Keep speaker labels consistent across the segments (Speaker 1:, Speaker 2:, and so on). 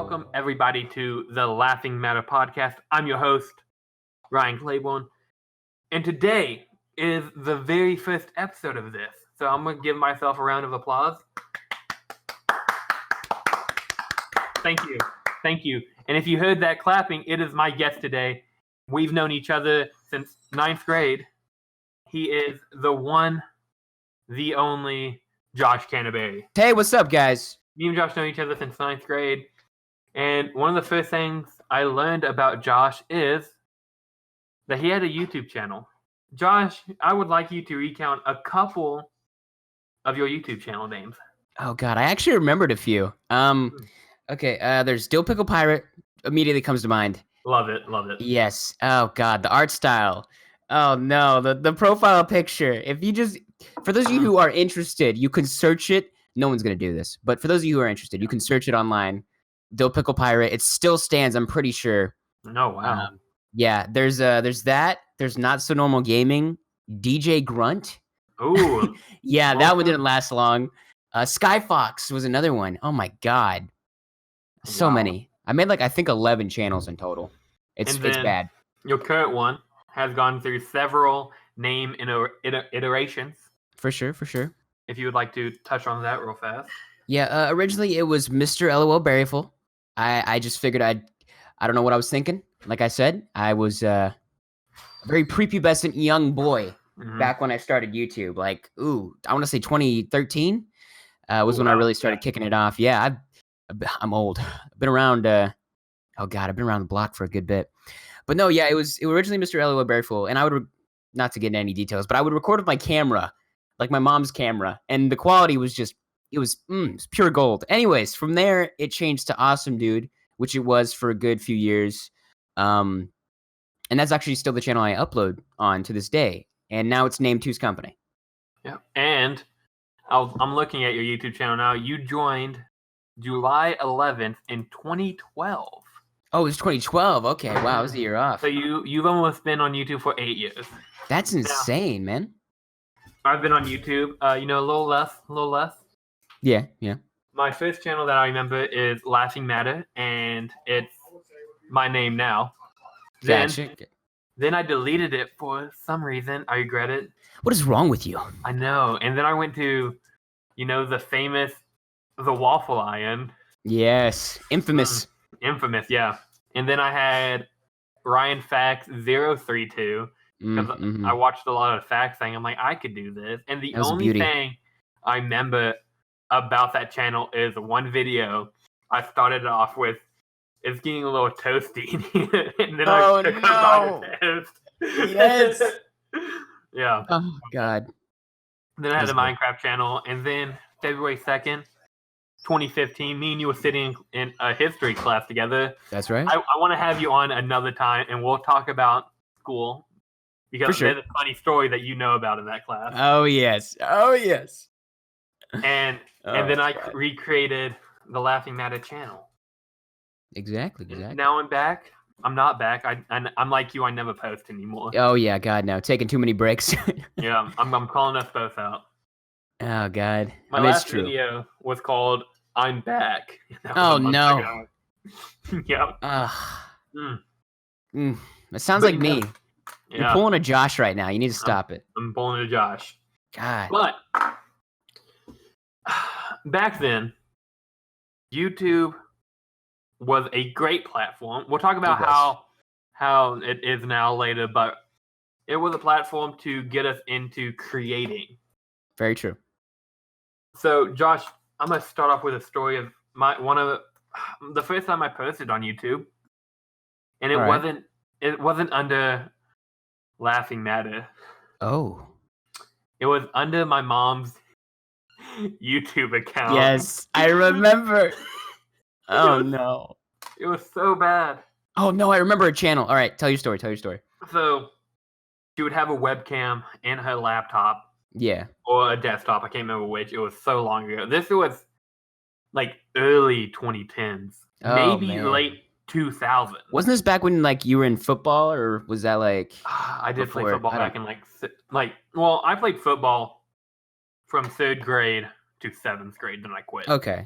Speaker 1: Welcome, everybody, to the Laughing Matter podcast. I'm your host, Ryan Claiborne, and today is the very first episode of this. So I'm going to give myself a round of applause. Thank you. Thank you. And if you heard that clapping, it is my guest today. We've known each other since 9th grade. He is the one, the only Josh Canterbury.
Speaker 2: Hey, what's up, guys?
Speaker 1: Me and Josh know each other since 9th grade. And one of the first things I learned about Josh is that he had a YouTube channel. Josh, I would like you to recount a couple of your YouTube channel names.
Speaker 2: Oh, God, I actually remembered a few. Okay, there's Dill Pickle Pirate. Immediately comes to mind.
Speaker 1: Love it, love it.
Speaker 2: Yes. Oh, God, the art style. Oh, no, the profile picture. If you just... For those of you who are interested, you can search it. No one's going to do this. But for those of you who are interested, you can search it online. Dill Pickle Pirate. It still stands, I'm pretty sure.
Speaker 1: Oh, wow.
Speaker 2: Yeah, there's that. There's Not So Normal Gaming. DJ Grunt.
Speaker 1: Ooh.
Speaker 2: Yeah, that one didn't last long. Skyfox was another one. Oh, my God. So many. I made I think 11 channels in total. It's bad.
Speaker 1: Your current one has gone through several name iterations.
Speaker 2: For sure.
Speaker 1: If you would like to touch on that real fast.
Speaker 2: Yeah, originally it was Mr. LOL Berryful. I just figured I don't know what I was thinking. Like I said, I was a very prepubescent young boy back when I started YouTube. I want to say 2013 was when I really started kicking it off. Yeah, I'm old. I've been around. I've been around the block for a good bit. But no, yeah, it was originally Mr. LOL Berryful, and I would not to get into any details, but I would record with my camera, like my mom's camera, and the quality was just it was pure gold. Anyways, from there it changed to Awesome Dude, which it was for a good few years. And that's actually still the channel I upload on to this day. And now it's named Two's Company.
Speaker 1: Yeah. And I'm looking at your YouTube channel now. You joined July 11th in 2012.
Speaker 2: Oh, it's 2012. Okay, wow, it was a year off.
Speaker 1: So you've almost been on YouTube for 8 years.
Speaker 2: That's insane, man.
Speaker 1: I've been on YouTube, a little less.
Speaker 2: Yeah.
Speaker 1: My first channel that I remember is Laughing Matter, and it's my name now.
Speaker 2: Gotcha.
Speaker 1: Then I deleted it for some reason. I regret it.
Speaker 2: What is wrong with you?
Speaker 1: I know. And then I went to, the famous, the Waffle Iron.
Speaker 2: Yes. Infamous.
Speaker 1: Infamous, yeah. And then I had Ryan Facts 032. Because I watched a lot of facts thing. I'm like, I could do this. And the only thing I remember about that channel is one video I started off with. It's getting a little toasty, and then I took a bite of toast.
Speaker 2: Yes.
Speaker 1: Yeah.
Speaker 2: Oh God.
Speaker 1: Then I had the Minecraft channel, and then February 2nd, 2015, me and you were sitting in a history class together.
Speaker 2: That's right.
Speaker 1: I want to have you on another time, and we'll talk about school. Because there's a funny story that you know about in that class.
Speaker 2: Oh, yes.
Speaker 1: And then I recreated the Laughing Matter channel.
Speaker 2: Exactly.
Speaker 1: Now I'm back. I'm not back. I'm like you. I never post anymore.
Speaker 2: Oh, yeah. God, no. Taking too many breaks.
Speaker 1: Yeah. I'm calling us both out.
Speaker 2: Oh, God.
Speaker 1: My last video was called I'm Back.
Speaker 2: Oh, no.
Speaker 1: Yep.
Speaker 2: It sounds like me.
Speaker 1: Yeah.
Speaker 2: You're pulling a Josh right now. You need to stop it.
Speaker 1: I'm pulling a Josh.
Speaker 2: God.
Speaker 1: But back then, YouTube was a great platform. We'll talk about how it is now later, but it was a platform to get us into creating.
Speaker 2: Very true.
Speaker 1: So, Josh, I'm gonna start off with a story of the first time I posted on YouTube, and it wasn't under Laughing Matter.
Speaker 2: Oh.
Speaker 1: It was under my mom's YouTube account.
Speaker 2: Yes, I remember. Oh, no.
Speaker 1: It was so bad.
Speaker 2: Oh, no, I remember a channel. All right, tell your story.
Speaker 1: So, she would have a webcam in her laptop.
Speaker 2: Yeah.
Speaker 1: Or a desktop. I can't remember which. It was so long ago. This was early 2010s. Maybe late 2000.
Speaker 2: Wasn't this back when you were in football, or was that
Speaker 1: I did play football back in I played football from 3rd grade to 7th grade, then I quit.
Speaker 2: Okay.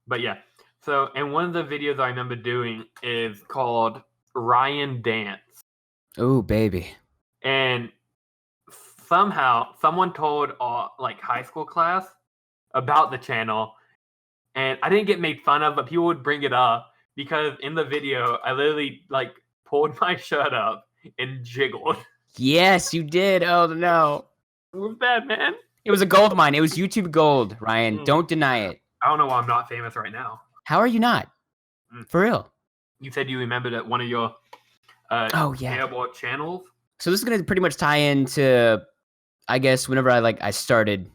Speaker 1: But yeah, So, and one of the videos I remember doing is called Ryan Dance.
Speaker 2: Oh, baby.
Speaker 1: And somehow someone told like high school class about the channel, and I didn't get made fun of, but people would bring it up because in the video I literally like pulled my shirt up and jiggled.
Speaker 2: Yes, you did. Oh no.
Speaker 1: It was bad, man.
Speaker 2: It was a gold mine. It was YouTube gold, Ryan. Don't deny it.
Speaker 1: I don't know why I'm not famous right now.
Speaker 2: How are you not? For real.
Speaker 1: You said you remembered at one of your terrible channels.
Speaker 2: So this is gonna pretty much tie into, I guess, whenever I started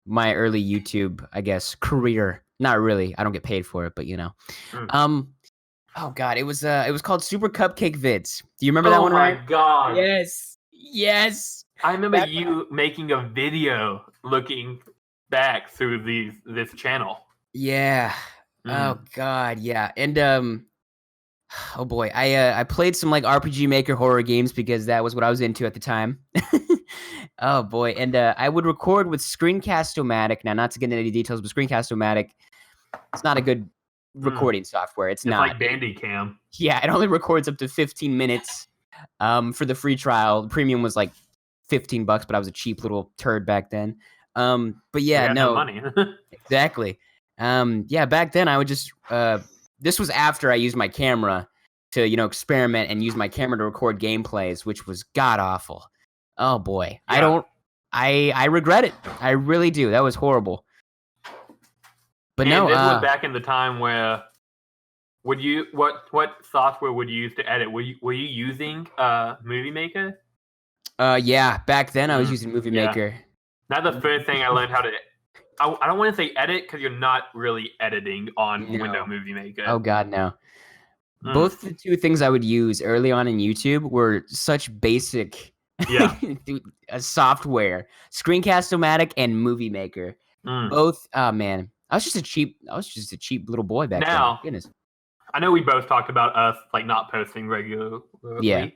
Speaker 2: my early YouTube, I guess, career. Not really. I don't get paid for it, but you know. Oh god, it was called Super Cupcake Vids. Do you remember that one, Ryan?
Speaker 1: Oh my god.
Speaker 2: Yes.
Speaker 1: I remember you making a video looking back through this channel.
Speaker 2: Yeah. Oh god, yeah. And oh boy, I played some like RPG Maker horror games because that was what I was into at the time. Oh boy, and I would record with Screencast-O-Matic. Now, not to get into any details, but Screencast-O-Matic, it's not a good recording software. It's not
Speaker 1: like Bandicam.
Speaker 2: Yeah, it only records up to 15 minutes. For the free trial, the premium was like $15, but I was a cheap little turd back then. But yeah, no
Speaker 1: money.
Speaker 2: Exactly. Yeah, back then I would just this was after I used my camera to, experiment and use my camera to record gameplays, which was god awful. Oh boy. Yeah. I regret it. I really do. That was horrible. But
Speaker 1: and
Speaker 2: no,
Speaker 1: this was back in the time where what software would you use to edit? Were you using Movie Maker?
Speaker 2: Yeah, back then I was using Movie Maker.
Speaker 1: That's the first thing I learned how to. I don't want to say edit because you're not really editing on Windows Movie Maker.
Speaker 2: Oh god, no. Both the two things I would use early on in YouTube were such basic software. Screencast-O-Matic and Movie Maker. Both, oh man. I was just a cheap little boy back then. Goodness.
Speaker 1: I know we both talked about us like not posting regularly.
Speaker 2: Yeah.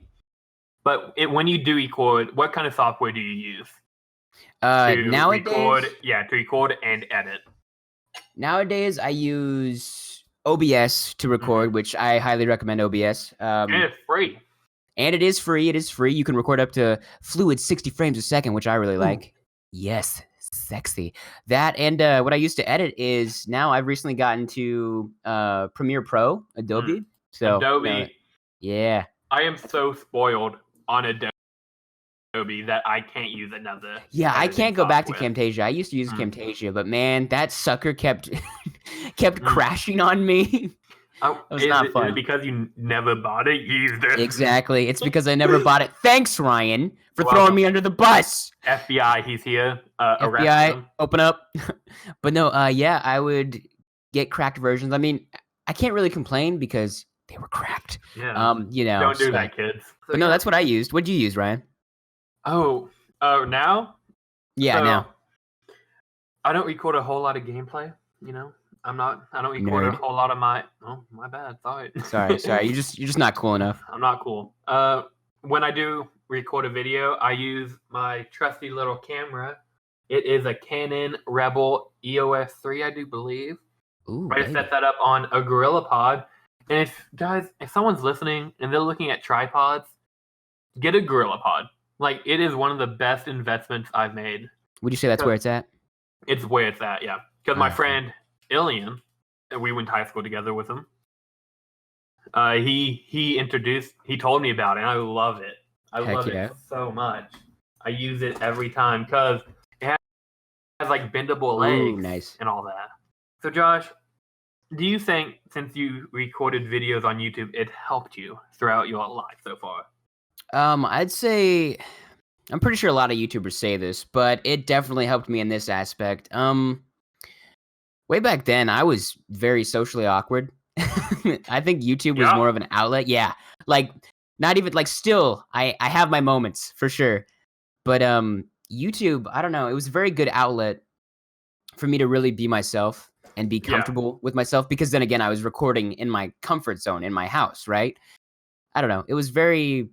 Speaker 1: But when you do record, what kind of software do you use?
Speaker 2: Nowadays,
Speaker 1: to record and edit.
Speaker 2: Nowadays, I use OBS to record, which I highly recommend OBS.
Speaker 1: And it's free.
Speaker 2: And it is free. It is free. You can record up to fluid 60 frames a second, which I really like. Yes, sexy. That and what I used to edit is now I've recently gotten to Premiere Pro, Adobe. So
Speaker 1: Adobe.
Speaker 2: Yeah.
Speaker 1: I am so spoiled on Adobe that I can't use another.
Speaker 2: Yeah, I can't go back to Camtasia. I used to use Camtasia, but man, that sucker kept crashing on me. It was not fun.
Speaker 1: Is it because you never bought it? You used it.
Speaker 2: Exactly. It's because I never bought it. Thanks, Ryan, for throwing me under the bus.
Speaker 1: FBI, he's here.
Speaker 2: FBI, open up. But no, yeah, I would get cracked versions. I mean, I can't really complain because they were cracked.
Speaker 1: Yeah.
Speaker 2: Don't
Speaker 1: do that, kids.
Speaker 2: But no, that's what I used. What'd you use, Ryan?
Speaker 1: Oh, now?
Speaker 2: Yeah, now.
Speaker 1: I don't record a whole lot of gameplay, I don't record a whole lot of my bad. Sorry.
Speaker 2: Sorry. You're just not cool enough.
Speaker 1: I'm not cool. When I do record a video, I use my trusty little camera. It is a Canon Rebel EOS 3, I do believe.
Speaker 2: Ooh,
Speaker 1: I set that up on a GorillaPod. And if someone's listening and they're looking at tripods, get a GorillaPod. Like, it is one of the best investments I've made.
Speaker 2: Would you say that's where it's at?
Speaker 1: It's where it's at, yeah. Because my friend Ilian, we went to high school together with him. He told me about it, and I love it. I love it so much. I use it every time because it has like bendable legs and all that. So, Josh, do you think since you recorded videos on YouTube, it helped you throughout your life so far?
Speaker 2: I'd say I'm pretty sure a lot of YouTubers say this, but it definitely helped me in this aspect. Way back then, I was very socially awkward. I think YouTube was more of an outlet. Yeah, like not even like still, I have my moments for sure, but YouTube, I don't know, it was a very good outlet for me to really be myself and be comfortable with myself because then again, I was recording in my comfort zone in my house, right? I don't know, it was very.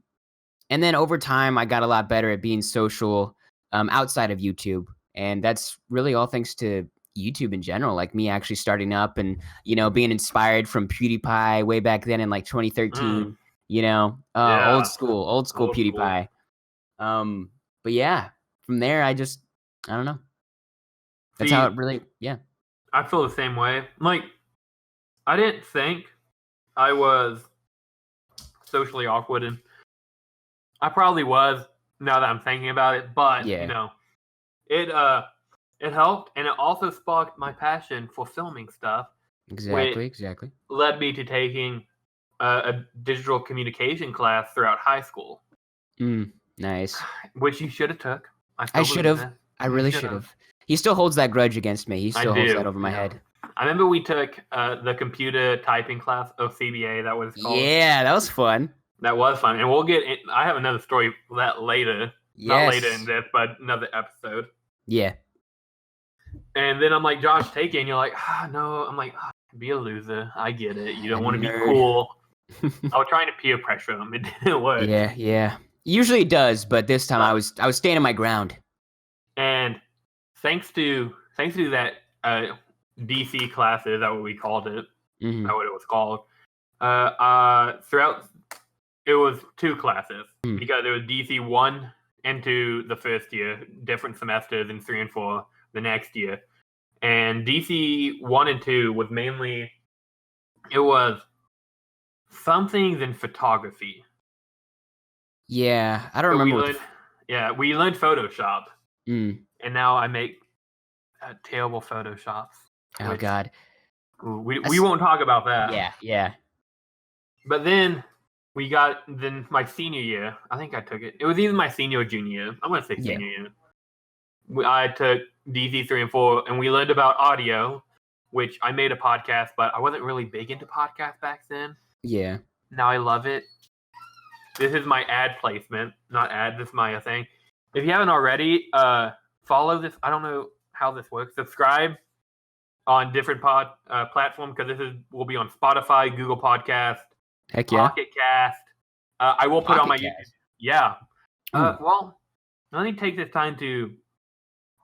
Speaker 2: And then over time, I got a lot better at being social outside of YouTube. And that's really all thanks to YouTube in general, like me actually starting up and, being inspired from PewDiePie way back then in like 2013, old school PewDiePie. But yeah, from there, I don't know. That's how it really, yeah.
Speaker 1: I feel the same way. Like, I didn't think I was socially awkward, and I probably was now that I'm thinking about it, but, it helped, and it also sparked my passion for filming stuff.
Speaker 2: Exactly.
Speaker 1: Led me to taking a digital communication class throughout high school.
Speaker 2: Nice.
Speaker 1: Which you should have took.
Speaker 2: I should have. I really should have. He still holds that grudge against me. He still holds that over my head.
Speaker 1: I remember we took the computer typing class of CBA. That was called.
Speaker 2: Yeah, that was fun.
Speaker 1: That was fun, and we'll get. I have another story for that later. Yes. Not later in this, but another episode.
Speaker 2: Yeah.
Speaker 1: And then I'm like, Josh, take it. And you're like, no. I'm like, be a loser. I get it. You don't want to be cool. I was trying to peer pressure him. It didn't work.
Speaker 2: Yeah. Usually it does, but this time I was standing my ground.
Speaker 1: And thanks to that DC class, is that what we called it?
Speaker 2: Mm-hmm.
Speaker 1: That's what it was called. Throughout, it was 2 classes because it was DC 1 and 2 the first year, different semesters, and 3 and 4 the next year. And DC 1 and 2 was mainly, it was some things in photography.
Speaker 2: Yeah, I don't remember.
Speaker 1: We learned Photoshop.
Speaker 2: And
Speaker 1: now I make terrible Photoshops.
Speaker 2: Oh, God.
Speaker 1: We won't talk about that.
Speaker 2: Yeah.
Speaker 1: But then my senior year, I think I took it. It was either my senior or junior year. I'm going to say senior year. I took DC 3 and 4, and we learned about audio, which I made a podcast, but I wasn't really big into podcasts back then.
Speaker 2: Yeah.
Speaker 1: Now I love it. This is my ad placement. Not ad, this is my thing. If you haven't already, follow this. I don't know how this works. Subscribe on different platforms, because will be on Spotify, Google Podcast, Pocket Cast. I will put on my YouTube. Yeah. Well, let me take this time to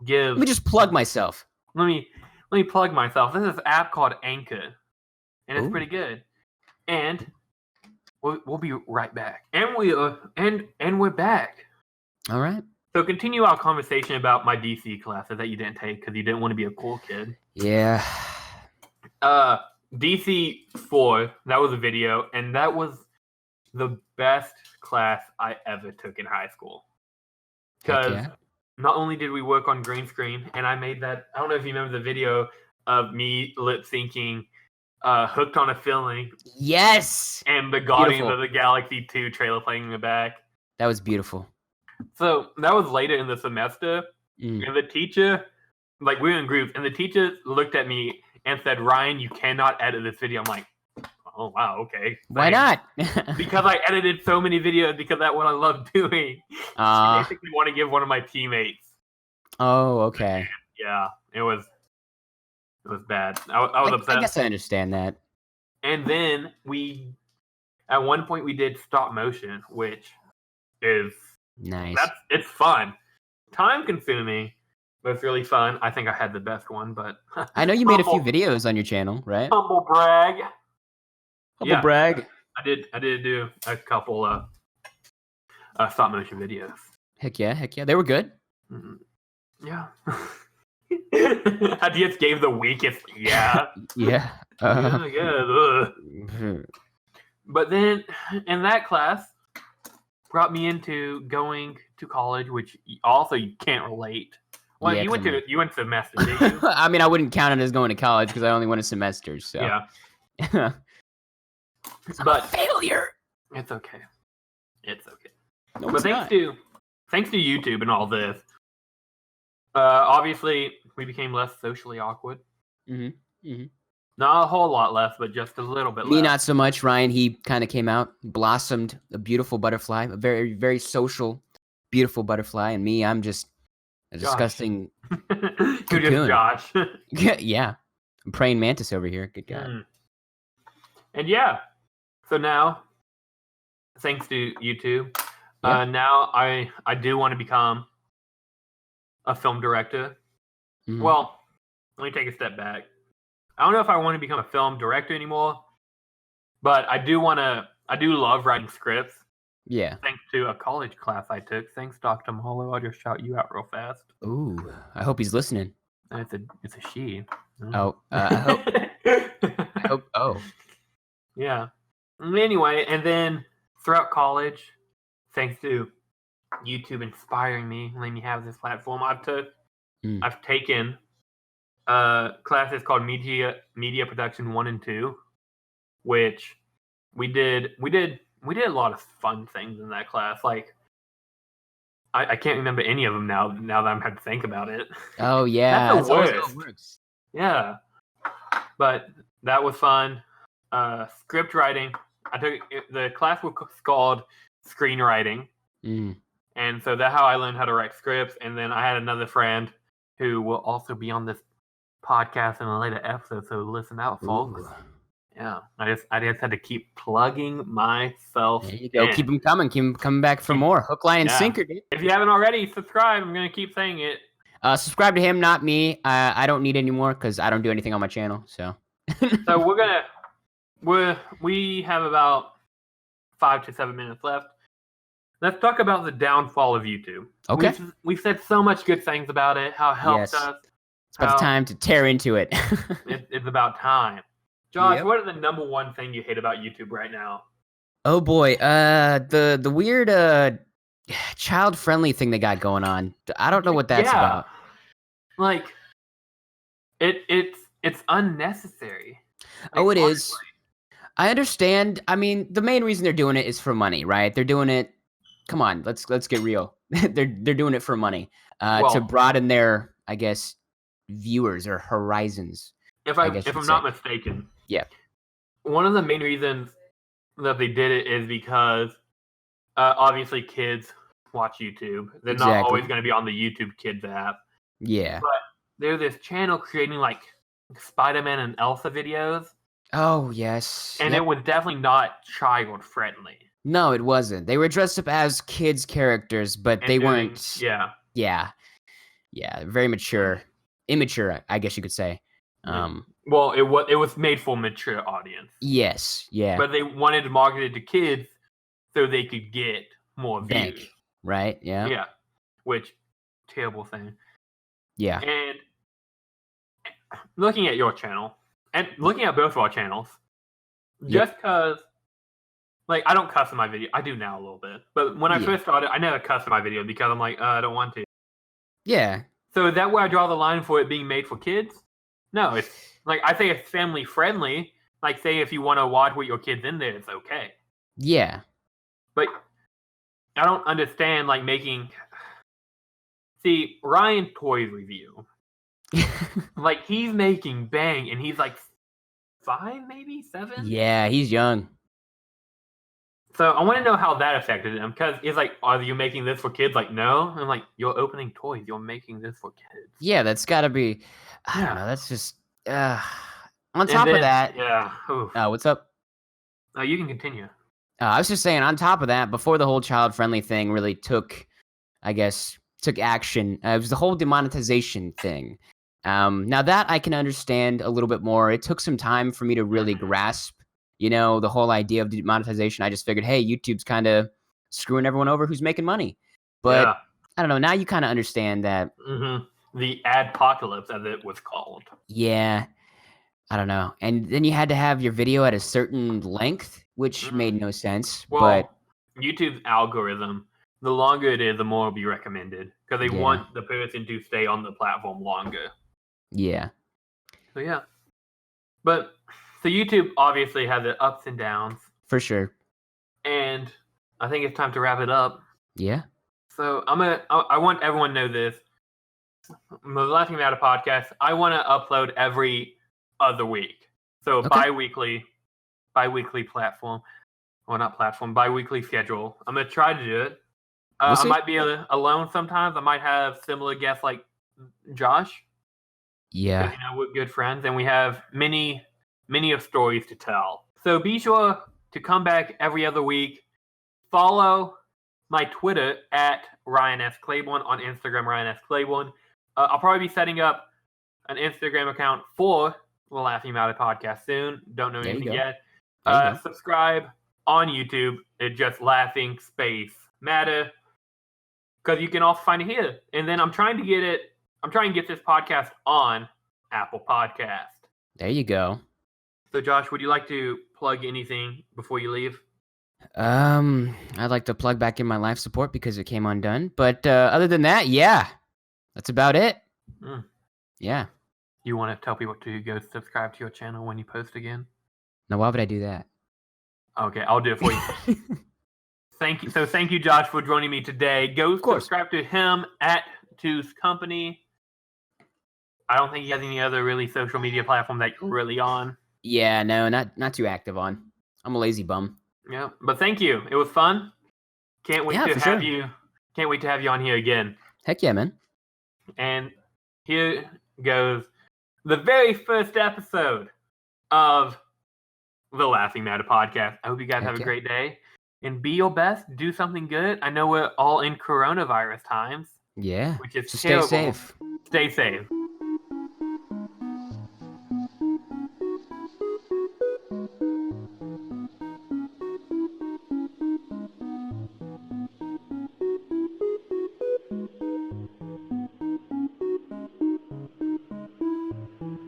Speaker 1: give.
Speaker 2: Let me just plug myself.
Speaker 1: Let me plug myself. This is an app called Anchor, and it's pretty good. And we'll be right back. And we're back.
Speaker 2: All right.
Speaker 1: So continue our conversation about my DC classes that you didn't take because you didn't want to be a cool kid.
Speaker 2: Yeah.
Speaker 1: DC 4, that was a video, and that was the best class I ever took in high school. Because not only did we work on green screen, and I made that, I don't know if you remember the video of me lip syncing Hooked on a Feeling.
Speaker 2: Yes!
Speaker 1: And the Guardians of the Galaxy 2 trailer playing in the back.
Speaker 2: That was beautiful.
Speaker 1: So that was later in the semester, and the teacher, like we were in groups, and the teacher looked at me and said, "Ryan, you cannot edit this video." I'm like, "Oh wow, okay."
Speaker 2: Why not?
Speaker 1: Because I edited so many videos because that's what I love doing. I basically want to give one of my teammates.
Speaker 2: Oh, okay.
Speaker 1: Yeah, it was bad. I was upset.
Speaker 2: I guess I understand that.
Speaker 1: And then at one point we did stop motion, which is
Speaker 2: nice.
Speaker 1: It's fun, time consuming, but it's really fun. I think I had the best one, but
Speaker 2: I know you made a few videos on your channel, right?
Speaker 1: Humble brag.
Speaker 2: Brag.
Speaker 1: I did do a couple stop motion videos.
Speaker 2: Heck yeah. They were good.
Speaker 1: Yeah. I just gave the weakest. Yeah.
Speaker 2: Yeah.
Speaker 1: But then, in that class, brought me into going to college, which also you can't relate. Well, you went semester, did you?
Speaker 2: I mean, I wouldn't count it as going to college because I only went a semester. So
Speaker 1: yeah.
Speaker 2: But failure.
Speaker 1: It's okay.
Speaker 2: No,
Speaker 1: but thanks to YouTube and all this, obviously we became less socially awkward. Not a whole lot less, but just a little bit less.
Speaker 2: Me, not so much. Ryan, he kind of came out, blossomed, a beautiful butterfly, a very, very social, beautiful butterfly. And me, I'm just a disgusting
Speaker 1: You're just Josh.
Speaker 2: Yeah. I'm praying mantis over here. Good God.
Speaker 1: And yeah. So now, thanks to YouTube, now I do want to become a film director. Well, let me take a step back. I don't know if I want to become a film director anymore, but I do love writing scripts.
Speaker 2: Yeah.
Speaker 1: Thanks to a college class I took. Thanks, Dr. Mahalo. I'll just shout you out real fast.
Speaker 2: Ooh, I hope he's listening.
Speaker 1: It's a she.
Speaker 2: Oh, I hope. I hope. Oh.
Speaker 1: Yeah. Anyway, and then throughout college, thanks to YouTube inspiring me, letting me have this platform, I've taken classes called Media Production 1 and 2, which we did a lot of fun things in that class. Like I can't remember any of them now that I'm had to think about it.
Speaker 2: Oh yeah,
Speaker 1: that's the worst.
Speaker 2: How it works.
Speaker 1: Yeah, but that was fun. Script writing. I took the class was called screenwriting, and so that's how I learned how to write scripts. And then I had another friend who will also be on this podcast in a later episode. So listen out, folks. Ooh. Yeah, I just had to keep plugging myself.
Speaker 2: There you go. In. Keep them coming. Keep them coming back for more. Hook, line, and sinker, dude.
Speaker 1: If you haven't already, subscribe. I'm gonna keep saying it.
Speaker 2: Subscribe to him, not me. I don't need any more because I don't do anything on my channel. So.
Speaker 1: We have about 5 to 7 minutes left. Let's talk about the downfall of YouTube.
Speaker 2: Okay.
Speaker 1: We've said so much good things about it. How it helped us.
Speaker 2: It's about time to tear into it.
Speaker 1: It's about time. Josh, what are the number one thing you hate about YouTube right now?
Speaker 2: Oh boy, the weird child-friendly thing they got going on. I don't know what that's about.
Speaker 1: Like, it's unnecessary.
Speaker 2: Like, it is. I understand. I mean, the main reason they're doing it is for money, right? They're doing it. Come on, let's get real. they're doing it for money, to broaden their, I guess, viewers or horizons.
Speaker 1: If I'm not mistaken,
Speaker 2: yeah.
Speaker 1: One of the main reasons that they did it is because obviously kids watch YouTube. They're not always going to be on the YouTube Kids app.
Speaker 2: Yeah.
Speaker 1: But there's this channel creating like Spider-Man and Elsa videos.
Speaker 2: Oh, yes.
Speaker 1: And it was definitely not child friendly.
Speaker 2: No, it wasn't. They were dressed up as kids characters, but they weren't.
Speaker 1: Yeah.
Speaker 2: Yeah. Yeah. Very mature. Immature, I guess you could say.
Speaker 1: Well, it was made for a mature audience.
Speaker 2: Yes. Yeah.
Speaker 1: But they wanted to market it to kids so they could get more views.
Speaker 2: Right? Yeah.
Speaker 1: Yeah. Which, terrible thing.
Speaker 2: Yeah.
Speaker 1: And looking at your channel, and looking at both of our channels, just because, like, I don't cuss in my video. I do now a little bit. But when I first started, I never cussed in my video because I'm like, I don't want to.
Speaker 2: Yeah.
Speaker 1: So is that where I draw the line for it being made for kids? No, it's like, I say it's family friendly. Like, say if you want to watch with your kids in there, it's okay.
Speaker 2: Yeah.
Speaker 1: But I don't understand, like, making... See, Ryan Toys Review. Like, he's making bang, and he's like 5, maybe 7.
Speaker 2: Yeah, he's young.
Speaker 1: So I want to know how that affected him, because he's like, "Are you making this for kids?" Like, no. I'm like, "You're opening toys. You're making this for kids."
Speaker 2: Yeah, that's got to be. I don't know. That's just. On top of that.
Speaker 1: Yeah.
Speaker 2: What's up?
Speaker 1: You can continue.
Speaker 2: I was just saying. On top of that, before the whole child-friendly thing really took action, it was the whole demonetization thing. Now that I can understand a little bit more, it took some time for me to really grasp, the whole idea of demonetization. I just figured, hey, YouTube's kind of screwing everyone over who's making money. But I don't know. Now you kind of understand that.
Speaker 1: Mm-hmm. The adpocalypse, as it was called.
Speaker 2: Yeah. I don't know. And then you had to have your video at a certain length, which made no sense.
Speaker 1: Well,
Speaker 2: but
Speaker 1: YouTube's algorithm, the longer it is, the more it'll be recommended. Because they want the person to stay on the platform longer.
Speaker 2: Yeah.
Speaker 1: So, yeah. But, so YouTube obviously has its ups and downs.
Speaker 2: For sure.
Speaker 1: And I think it's time to wrap it up.
Speaker 2: Yeah.
Speaker 1: So, I want everyone to know this. The last thing about a podcast, I want to upload every other week. So, bi-weekly platform. Well, not platform, bi-weekly schedule. I'm going to try to do it. I might be alone sometimes. I might have similar guests like Josh.
Speaker 2: Yeah.
Speaker 1: We're good friends, and we have many of stories to tell. So be sure to come back every other week. Follow my Twitter at Ryan S. Claiborne, on Instagram, Ryan S. Claiborne. I'll probably be setting up an Instagram account for the Laughing Matter podcast soon. Don't know anything yet. Subscribe on YouTube. It's just Laughing Space Matter. Because you can also find it here. And then I'm trying to get this podcast on Apple Podcast.
Speaker 2: There you go.
Speaker 1: So Josh, would you like to plug anything before you leave?
Speaker 2: I'd like to plug back in my life support because it came undone. But other than that, yeah. That's about it. Yeah.
Speaker 1: You want to tell people to go subscribe to your channel when you post again?
Speaker 2: No, why would I do that?
Speaker 1: Okay, I'll do it for you. Thank you. So thank you, Josh, for joining me today. Go subscribe to him at Two's Company. I don't think he has any other really social media platform that you're really on.
Speaker 2: Yeah, no, not too active on. I'm a lazy bum.
Speaker 1: Yeah, but thank you. It was fun. Can't wait to have you. Can't wait to have you on here again.
Speaker 2: Heck yeah, man.
Speaker 1: And here goes the very first episode of the Laughing Matter podcast. I hope you guys have a great day. And be your best. Do something good. I know we're all in coronavirus times.
Speaker 2: Yeah.
Speaker 1: Which is
Speaker 2: terrible. Stay safe.
Speaker 1: Stay safe.